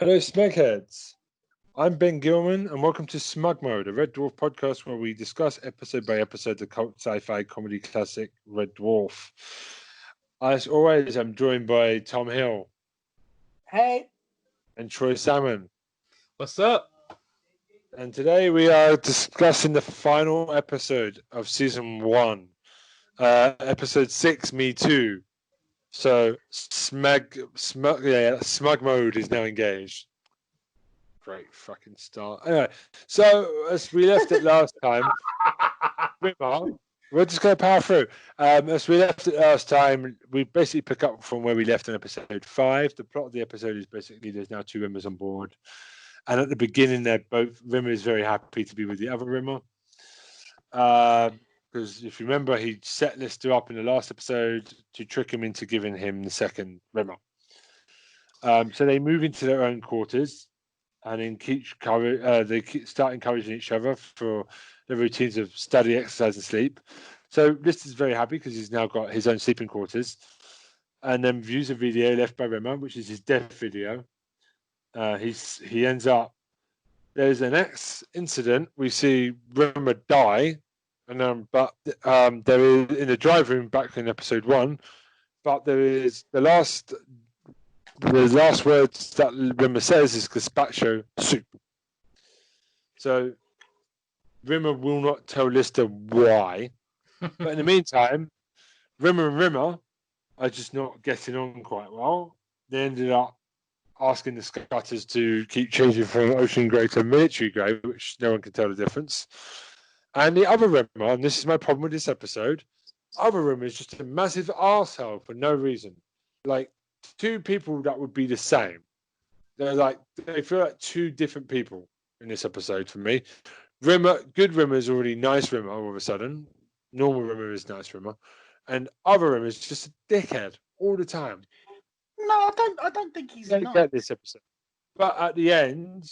Hello, Smegheads. I'm Ben Gilman, and welcome to Smug Mode, a Red Dwarf podcast where we discuss episode by episode the cult sci-fi comedy classic Red Dwarf. As always, I'm joined by Tom Hill. Hey. And Troy Salmon. What's up? And today we are discussing the final episode of season 1, episode 6, Me2. So Smug Mode is now engaged. Great fucking start. Anyway, so as we left it last time, we're just going to power through. As we left it last time, we basically pick up from where we left in episode 5. The plot of the episode is basically there's now 2 Rimmers on board. And at the beginning, Rimmer is very happy to be with the other Rimmer. Because if you remember, he set Lister up in the last episode to trick him into giving him the second Rimmer. So they move into their own quarters and they start encouraging each other for the routines of study, exercise, and sleep. So Lister's very happy because he's now got his own sleeping quarters, and then views a video left by Rimmer, which is his death video. He ends up. There's an incident. We see Rimmer die. But there is in the drive room back in episode 1. But there is the last words that Rimmer says is "gazpacho soup." So Rimmer will not tell Lister why. But in the meantime, Rimmer and Rimmer are just not getting on quite well. They ended up asking the Scutters to keep changing from ocean grey to military grey, which no one can tell the difference. And the other Rimmer, and this is my problem with this episode, other Rimmer is just a massive arsehole for no reason. Like, 2 people that would be the same. They feel like 2 different people in this episode for me. Good Rimmer is already nice Rimmer all of a sudden. Normal Rimmer is nice Rimmer. And other Rimmer is just a dickhead all the time. No, I don't think he's nice. Get this episode. But at the end,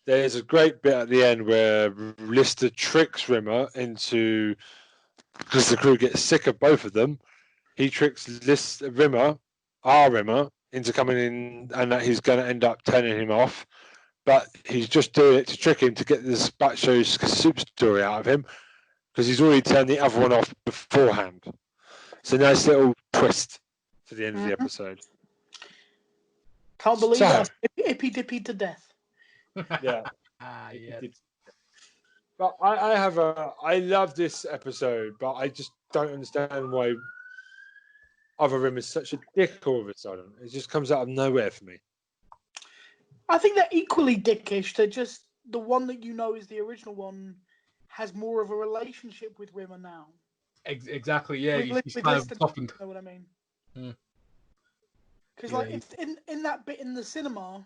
there's a great bit at the end where Lister tricks Rimmer into, because the crew gets sick of both of them, he tricks our Rimmer, into coming in, and that he's going to end up turning him off. But he's just doing it to trick him to get this Batshow's soup story out of him, because he's already turned the other one off beforehand. It's a nice little twist to the end of the episode. Can't believe that. Ippy dippy to death. Yeah. Yeah. But I love this episode, but I just don't understand why other Rim is such a dick all of a sudden. It just comes out of nowhere for me. I think they're equally dickish. They're just the one that you know is the original one has more of a relationship with Rimmer now. Exactly, yeah. He's kind of softened. You know what I mean? Because in that bit in the cinema,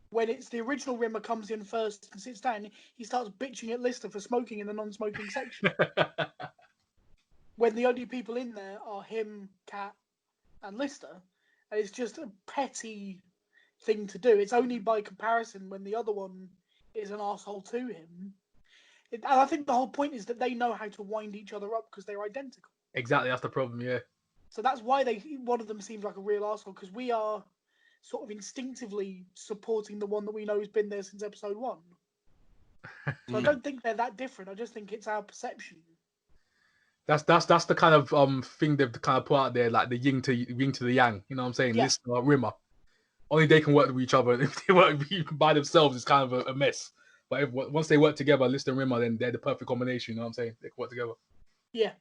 when it's the original Rimmer comes in first and sits down, he starts bitching at Lister for smoking in the non-smoking section. When the only people in there are him, Cat, and Lister, and it's just a petty thing to do. It's only by comparison when the other one is an arsehole to him. And I think the whole point is that they know how to wind each other up because they're identical. Exactly, that's the problem, yeah. So that's why one of them seems like a real arsehole, because we are sort of instinctively supporting the one that we know has been there since episode 1. So I don't think they're that different. I just think it's our perception. That's the kind of thing they've kind of put out there, like the yin to the yang. You know what I'm saying? Yeah. Lister, Rimmer. Only they can work with each other. If they work by themselves, it's kind of a mess. But once they work together, Lister and Rimmer, then they're the perfect combination. You know what I'm saying? They can work together. Yeah.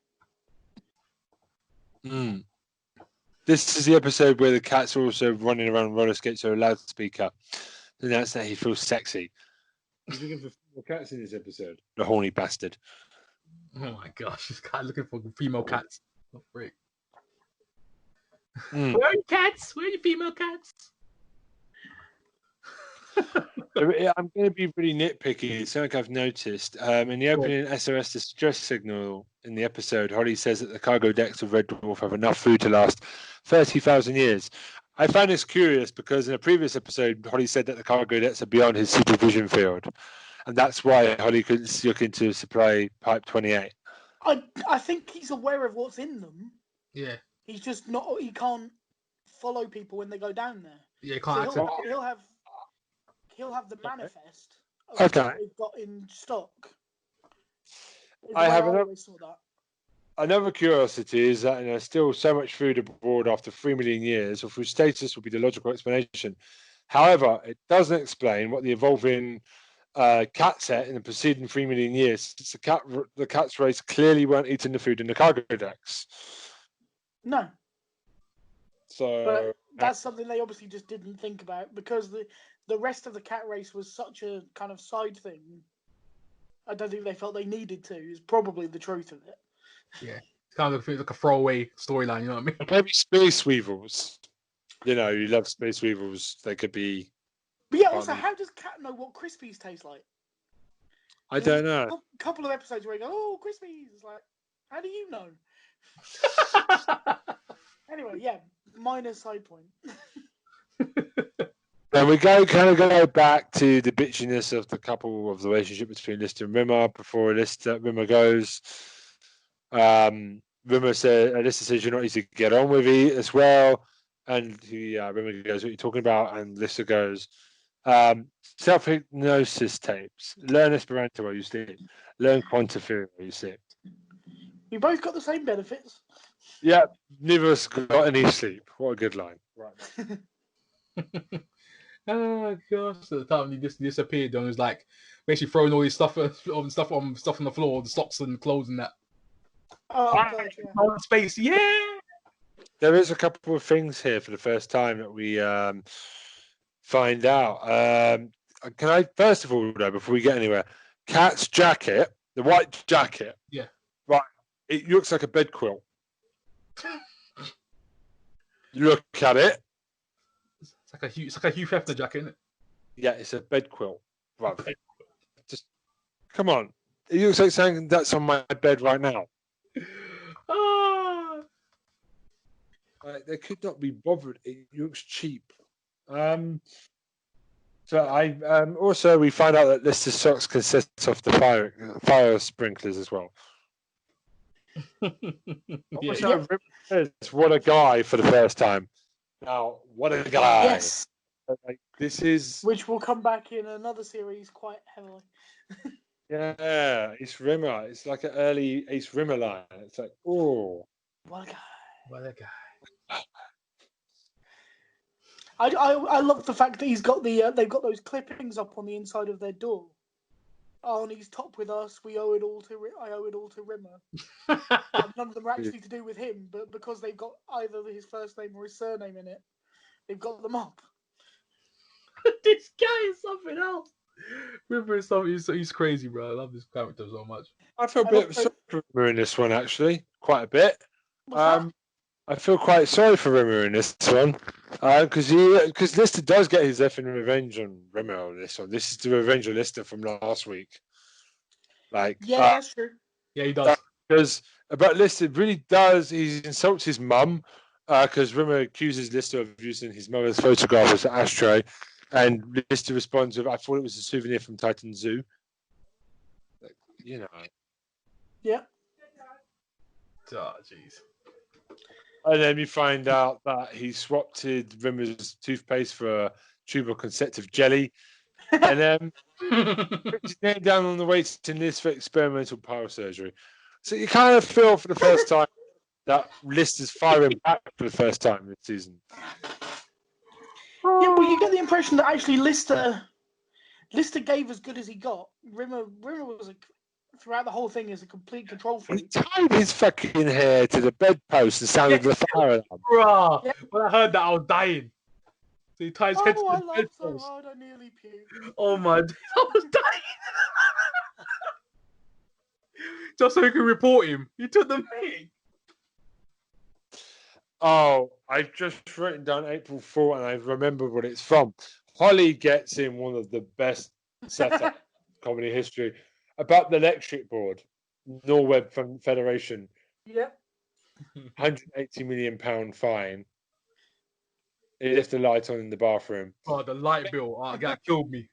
This is the episode where the Cat's also running around roller skates or a loudspeaker. And that's that he feels sexy. He's looking for female cats in this episode. The horny bastard. Oh my gosh, this guy looking for female cats. Oh, great. Where are your cats? Where are your female cats? I'm going to be really nitpicky. It's something I've noticed. In the opening SOS distress signal in the episode, Holly says that the cargo decks of Red Dwarf have enough food to last 30,000 years. I found this curious because in a previous episode, Holly said that the cargo decks are beyond his supervision field. And that's why Holly couldn't look into supply pipe 28. I think he's aware of what's in them. Yeah. He's just not. He can't follow people when they go down there. Yeah, you So can't accept. he'll have the manifest of Okay. what they've got in stock. Is the I way have I another. always saw that. Another curiosity is that there's still so much food abroad after 3 million years, or food status would be the logical explanation. However, it doesn't explain what the evolving cat set in the preceding 3 million years, since the cat's race clearly weren't eating the food in the cargo decks. No, So but that's something they obviously just didn't think about because the rest of the cat race was such a kind of side thing. I don't think they felt they needed to. Is probably the truth of it. Yeah, it's kind of like a throwaway storyline. You know what I mean? maybe space weevils. You know, you love space weevils. They could be. But yeah, also, how does Cat know what Crispies taste like? I don't know. A couple of episodes where he goes, "Oh, Crispies!" It's like, how do you know? Anyway, yeah, minor side point. Then we kind of go back to the bitchiness of the couple of the relationship between Lister and Rimmer before Rimmer goes. Lister says you're not easy to get on with as well, and Rimmer goes, "What are you talking about?" And Lister goes, "Self-hypnosis tapes. Learn Esperanto while you sleep. Learn quantiferum while you sleep." We both got the same benefits. Yeah, neither of us got any sleep. What a good line. Right. Oh gosh! So the time he just disappeared, and was like basically throwing all his stuff on the floor, the socks and clothes and that. Oh god, yeah. Space, yeah. There is a couple of things here for the first time that we find out. Can I first of all, though, before we get anywhere, Cat's jacket, the white jacket. Yeah. Right. It looks like a bed quilt. Look at it. It's like a Hugh Hefner jacket, isn't it? Yeah, it's a bed quilt. Right. Just come on. It looks like something that's on my bed right now. Ah. They could not be bothered. It looks cheap. So I also we find out that Lister's socks consist of the fire sprinklers as well. Yeah. What a guy for the first time. Now, what a guy! Yes, This is which will come back in another series quite heavily. yeah, Ace Rimmer. It's like an early Ace Rimmer line. It's like, oh, What a guy! What a guy. I love the fact that he's got they've got those clippings up on the inside of their door. Oh, and he's top with us. I owe it all to Rimmer. And none of them are actually to do with him, but because they've got either his first name or his surname in it, they've got them up. This guy is something else. Rimmer is something. He's crazy, bro. I love this character so much. I feel a bit sorry for Rimmer in this one, actually, quite a bit. What's that? I feel quite sorry for Rimmer in this one because Lister does get his effing revenge on Rimmer on this one. This is the revenge of Lister from last week. Like, Yeah, that's true. Yeah, he does. Because about Lister really does. He insults his mum because Rimmer accuses Lister of using his mother's photograph as an ashtray, and Lister responds with, "I thought it was a souvenir from Titan Zoo." Like, you know. Yeah. Oh, jeez. And then we find out that he swapped Rimmer's toothpaste for a tube of conceptive jelly. And then puts his name down on the waiting list for experimental pyrosurgery. So you kind of feel for the first time that Lister's firing back for the first time this season. Yeah, well, you get the impression that actually Lister gave as good as he got. Rimmer was throughout the whole thing is a complete control He freak. tied his fucking hair to the bedpost and sounded the fire alarm. Bruh, Yeah. when I heard that, I was dying. So he ties his head to I the laughed so bedpost. hard I nearly puked. Oh my days, I was dying. Just so he could report him. He took the meeting. Oh, I've just written down April Fool and I remember what it's from. Holly gets in one of the best setup comedy history about the electric board. Norway Federation, Yep. £180 million fine. He left the light on in the bathroom. Oh, the light bill. Oh, that killed me.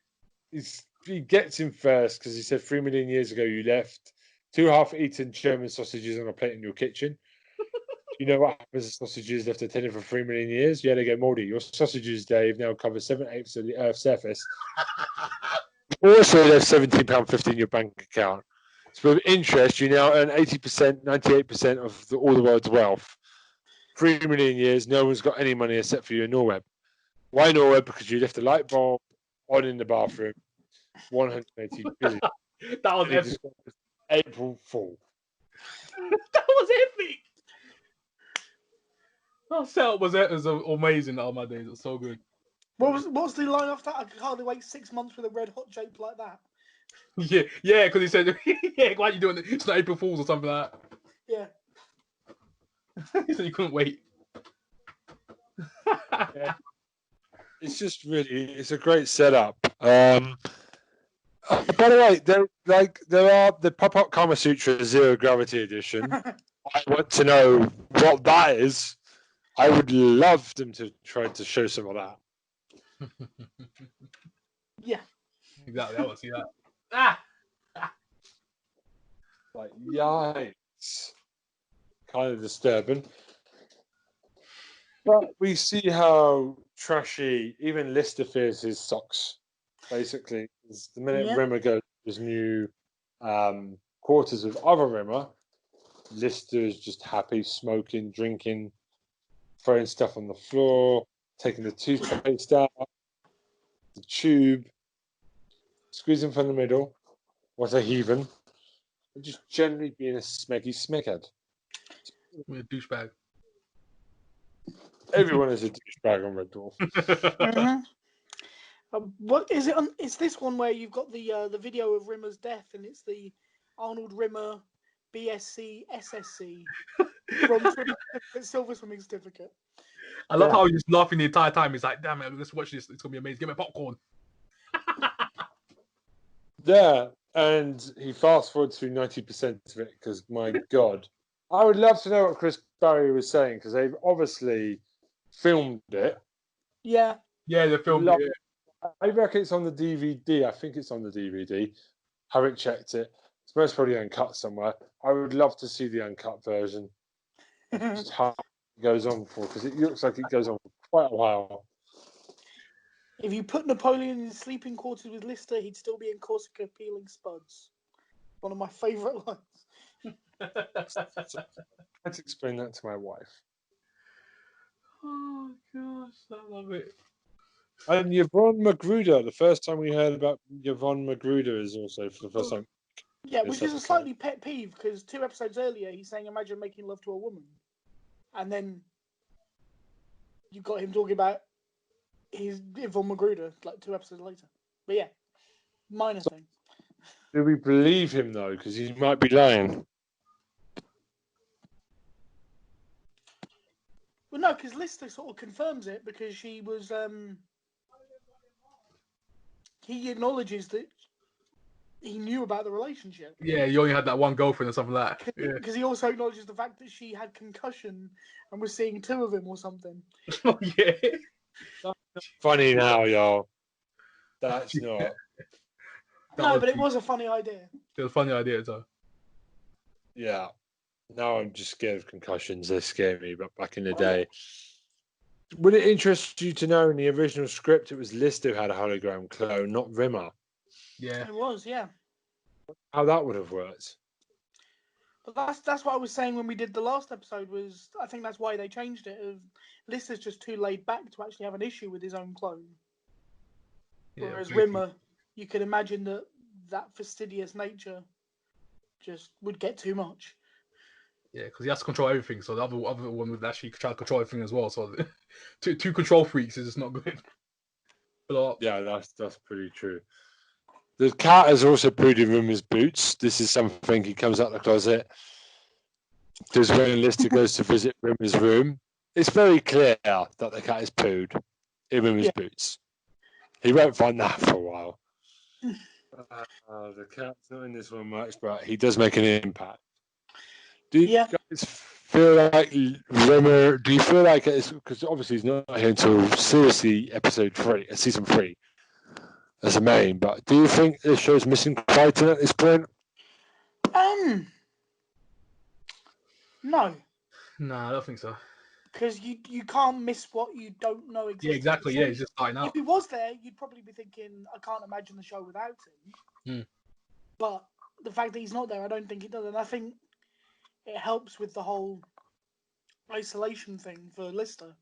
He gets in first because he said 3 million years ago you left 2 half-eaten German sausages on a plate in your kitchen. You know what happens to sausages left unattended for 3 million years? Yeah, they get moldy. Your sausages, Dave, now cover 7/8 of the Earth's surface. Also, there's £17.50 in your bank account. So with interest, you now earn 80%, 98% of all the world's wealth. 3 million years, no one's got any money except for you in Norway. Why Norway? Because you left the light bulb on in the bathroom. 180 billion. That was They epic. just got April Fool. That was epic. That setup was amazing on my days. It was so good. What's the line off that? I could hardly wait 6 months with a red hot joke like that. Yeah, because he said, yeah, why are you doing it? It's not April Fool's or something like that. Yeah. He said he couldn't wait. Yeah. It's just really, it's a great setup. By the way, there are the Pop-Up Kama Sutra Zero Gravity Edition. I want to know what that is. I would love them to try to show some of that. Yeah. Exactly, I want to see that. Like, yikes. Kind of disturbing. But we see how trashy even Lister feels his socks, basically. The minute Rimmer goes to his new quarters with other Rimmer, Lister is just happy, smoking, drinking, throwing stuff on the floor, taking the toothpaste out, the tube, squeezing from the middle. What a heathen. And just generally being a smeghead. I'm a douchebag. Everyone is a douchebag on Red Dwarf. What is it? It's this one where you've got the video of Rimmer's death, and it's the Arnold Rimmer BSc SSC from Silver Swimming Certificate. I love how he's laughing the entire time. He's like, damn it, let's watch this. It's going to be amazing. Get me popcorn. Yeah, and he fast forwards through 90% of it because, my God. I would love to know what Chris Barry was saying because they've obviously filmed it. Yeah. Yeah, they filmed it. I reckon it's on the DVD. I think it's on the DVD. Haven't checked it. It's most probably uncut somewhere. I would love to see the uncut version. Just how it goes on for, because it looks like it goes on for quite a while. If you put Napoleon in his sleeping quarters with Lister, he'd still be in Corsica peeling spuds. One of my favourite lines. Let's explain that to my wife. Oh, gosh, I love it. And Yvonne Magruder, the first time we heard about Yvonne Magruder is also for the first time. Yeah, which is a slightly pet peeve because 2 episodes earlier he's saying, imagine making love to a woman. And then you've got him talking about his Yvonne Magruder like 2 episodes later. But yeah, minor thing. Do we believe him though? Because he might be lying. Well, no, because Lister sort of confirms it because she was. He acknowledges that he knew about the relationship. Yeah, you only had that one girlfriend or something like that. Because he also acknowledges the fact that she had concussion and was seeing 2 of him or something. Oh, yeah. That's funny now, y'all. That's not. No, but it was a funny idea. It was a funny idea, though. Yeah. Now I'm just scared of concussions. They scare me, but back in the day. Would it interest you to know in the original script it was Lister who had a hologram clone, not Rimmer? Yeah. It was, yeah. How that would have worked. But that's what I was saying when we did the last episode was I think that's why they changed it. Lister's just too laid back to actually have an issue with his own clone. Yeah, whereas Rimmer, you could imagine that fastidious nature just would get too much. Yeah, because he has to control everything. So the other one would actually try to control everything as well. So two control freaks is just not good. Yeah, that's pretty true. The cat has also pooed in Rimmer's boots. This is something he comes out of the closet. Because when Lister goes to visit Rimmer's room, it's very clear that the cat has pooed in Rimmer's boots. He won't find that for a while. The cat's not in this one much, but he does make an impact. Do you guys feel like Rimmer? Do you feel like it's because obviously he's not here until seriously season 3, as a main? But do you think this show's missing Crichton at this point? No, No, I don't think so. Because you can't miss what you don't know exists. Yeah, exactly. Yeah, he's just starting out. If he was there, you'd probably be thinking, I can't imagine the show without him. But the fact that he's not there, I don't think it does. And I think it helps with the whole isolation thing for Lister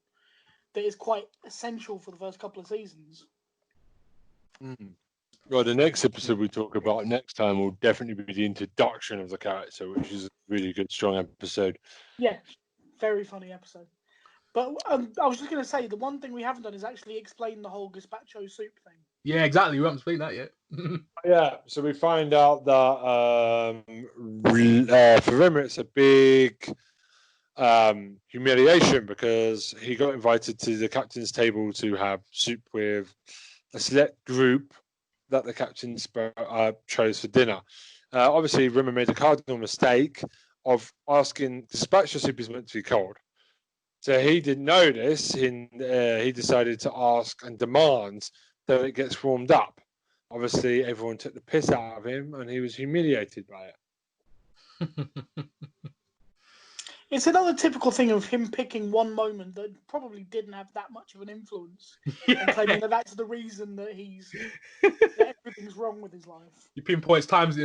that is quite essential for the first couple of seasons. Well, the next episode we talk about next time will definitely be the introduction of the character, which is a really good, strong episode. Yeah, very funny episode. But I was just going to say, the one thing we haven't done is actually explain the whole gazpacho soup thing. Yeah, exactly. We haven't explained that yet. Yeah, so we find out that for Rimmer it's a big humiliation because he got invited to the captain's table to have soup with a select group that the captain chose for dinner. Obviously, Rimmer made a cardinal mistake of asking, gazpacho soup is meant to be cold. So he didn't know this, and he decided to ask and demand that it gets warmed up. Obviously, everyone took the piss out of him, and he was humiliated by it. It's another typical thing of him picking one moment that probably didn't have that much of an influence, and claiming that that's the reason that that everything's wrong with his life. He pinpoints times,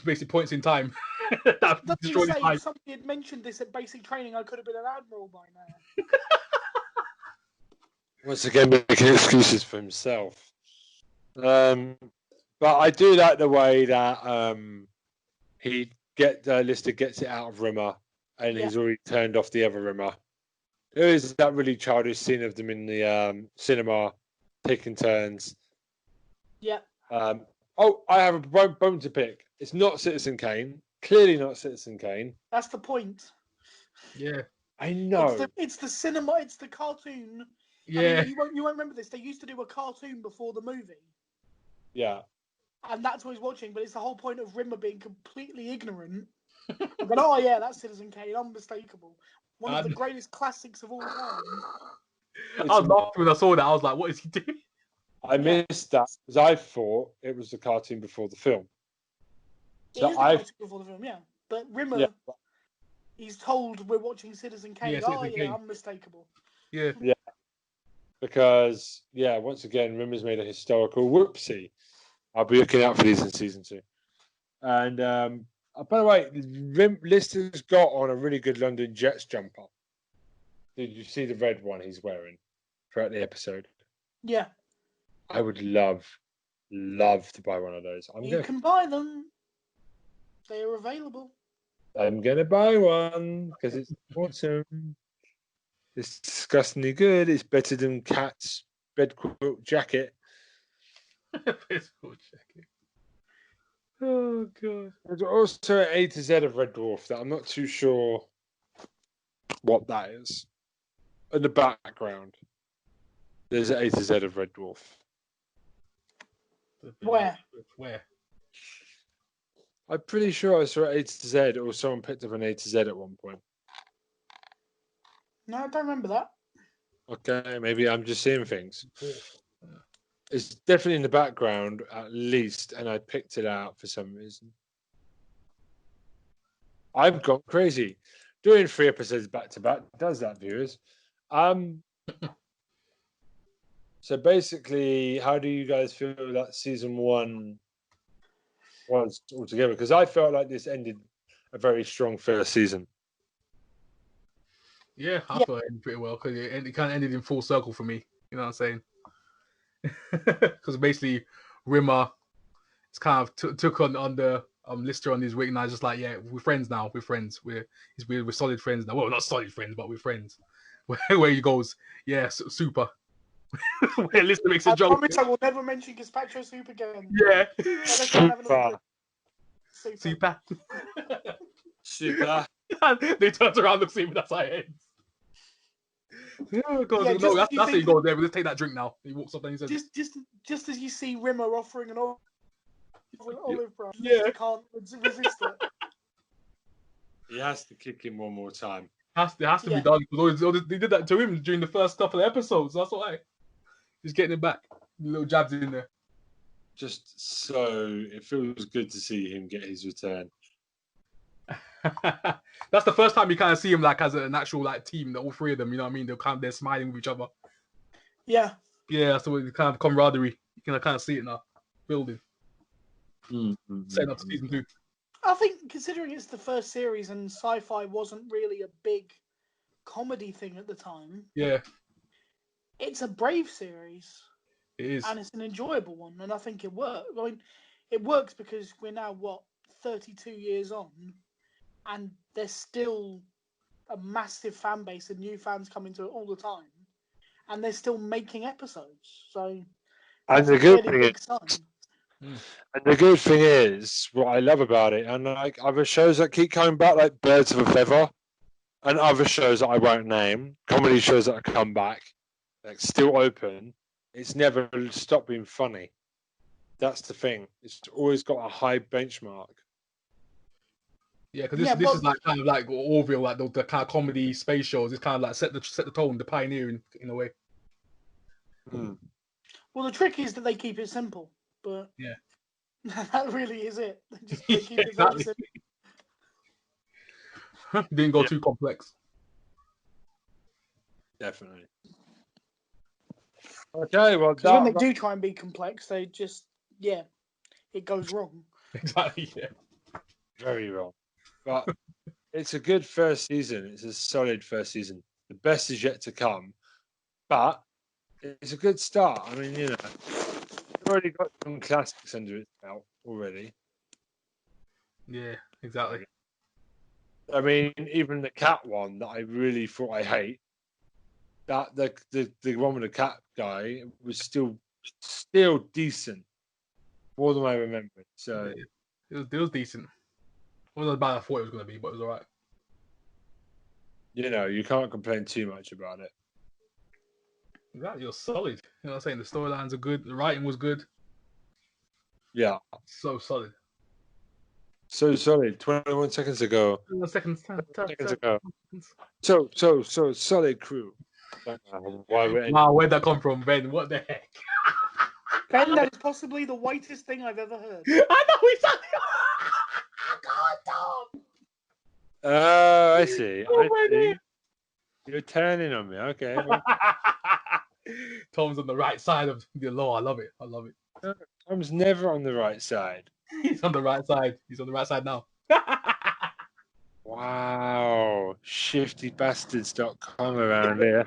basically points in time. If somebody had mentioned this at basic training, I could have been an admiral by now. Once again, making excuses for himself. But I do like the way that Lister gets it out of Rimmer, and he's already turned off the other Rimmer. There is that really childish scene of them in the cinema taking turns. Yeah. I have a bone to pick. It's not Citizen Kane. Clearly not Citizen Kane. That's the point. Yeah. I know. It's the cinema. It's the cartoon. Yeah. I mean, you won't remember this. They used to do a cartoon before the movie. Yeah. And that's what he's watching. But it's the whole point of Rimmer being completely ignorant. Going, oh yeah, that's Citizen Kane. Unmistakable. One of the greatest classics of all time. I was laughing when I saw that. I was like, what is he doing? I missed that because I thought it was the cartoon before the film. It is the cartoon before the film, yeah. But Rimmer, he's told we're watching Citizen Kane. Kane. Unmistakable. Yeah. Yeah. Because, once again, Rimmer's made a historical whoopsie. I'll be looking out for these in season 2. And, by the way, Lister's got on a really good London Jets jumper. Did you see the red one he's wearing throughout the episode? Yeah. I would love to buy one of those. You can buy them. They are available. I'm going to buy one because it's awesome. It's disgustingly good. It's better than Cat's bed quilt jacket. Bed quilt jacket. Oh, God. There's also an A to Z of Red Dwarf that I'm not too sure what that is. In the background, there's an A to Z of Red Dwarf. Where? I'm pretty sure I saw A to Z or someone picked up an A to Z at one point. No, I don't remember that. Okay, maybe I'm just seeing things. It's definitely in the background, at least, and I picked it out for some reason. I've gone crazy. Doing 3 episodes back to back does that, viewers. So basically, how do you guys feel that season 1 was altogether? Because I felt like this ended a very strong first season. Yeah, I felt it ended pretty well because it kind of ended in full circle for me. You know what I'm saying? Because basically, Rimmer it's kind of took on the Lister on his wing, and I was just like, yeah, we're friends now. We're friends. We're solid friends now. Well, not solid friends, but we're friends. Where he goes, yeah, super. Where Lister makes a joke. I promise I will never mention gazpacho soup again. Yeah. Super. Super. They turned around and looked at me. That's how it ends. Oh, God, Yeah, no, that's how you go there. Let's take that drink now. He walks up and he says, just as you see Rimmer offering an olive branch, yeah, you can't resist it. He has to kick him one more time. It has to be done because they did that to him during the first couple of episodes. That's why he's getting it back. Little jabs in there. Just so it feels good to see him get his return. That's the first time you kind of see them like as an actual like team. All three of them, you know what I mean? They're smiling with each other. Yeah. Yeah, that's the kind of camaraderie. You can kind of see it now, building, setting up season 2. I think considering it's the first series and sci-fi wasn't really a big comedy thing at the time, Yeah, it's a brave series it is. and it's an enjoyable one, and I think it works. I mean, it works because we're now 32 years on, and there's still a massive fan base and new fans coming to it all the time, and they're still making episodes. So And that's the a good fairly thing big is, sign. and the good thing is, what I love about it, and like other shows that keep coming back, like Birds of a Feather, and other shows that I won't name, comedy shows that come back, like still open. It's never stopped being funny. That's the thing. It's always got a high benchmark. Yeah, because this is like kind of like Orville, like the kind of comedy space shows. It's kind of like set the tone, the pioneering in a way. Well, the trick is that they keep it simple, but yeah, that really is it. They keep it very simple. Didn't go too complex. Definitely. Okay, well, because when they do try and be complex, they just it goes wrong. Exactly. Yeah. Very wrong. But it's a good first season. It's a solid first season. The best is yet to come, but it's a good start. I mean, you know, it's already got some classics under its belt already. Yeah, exactly. I mean, even the cat one that I really thought I hate, that the one with the cat guy was still decent, more than I remembered. So it was decent. It wasn't as bad as I thought it was going to be, but it was alright. You know, you can't complain too much about it. Right, you're solid. You know what I'm saying? The storylines are good. The writing was good. Yeah. So solid. So solid. 21 seconds ago. 21 seconds ago. So solid crew. Wow, where'd that come from, Ben? What the heck? Ben, that is possibly the whitest thing I've ever heard. I know exactly. God, Oh, I see. Oh, I see. You're turning on me. Okay. Tom's on the right side of the law. I love it. I love it. Tom's never on the right side. He's on the right side. He's on the right side now. Wow. Shiftybastards.com around here.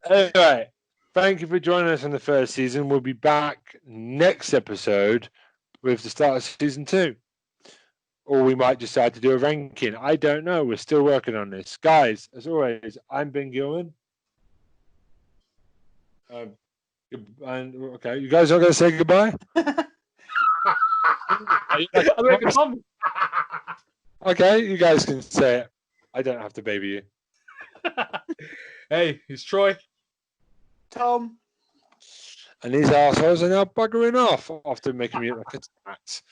Anyway, thank you for joining us on the first season. We'll be back next episode with the start of season 2. Or we might decide to do a ranking. I don't know. We're still working on this. Guys, as always, I'm Ben Gilman. And okay, you guys are going to say goodbye? Okay, you guys can say it. I don't have to baby you. Hey, it's Troy. Tom. And these assholes are now buggering off after making me look like a tat.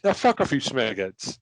Now fuck off, you Smegheads.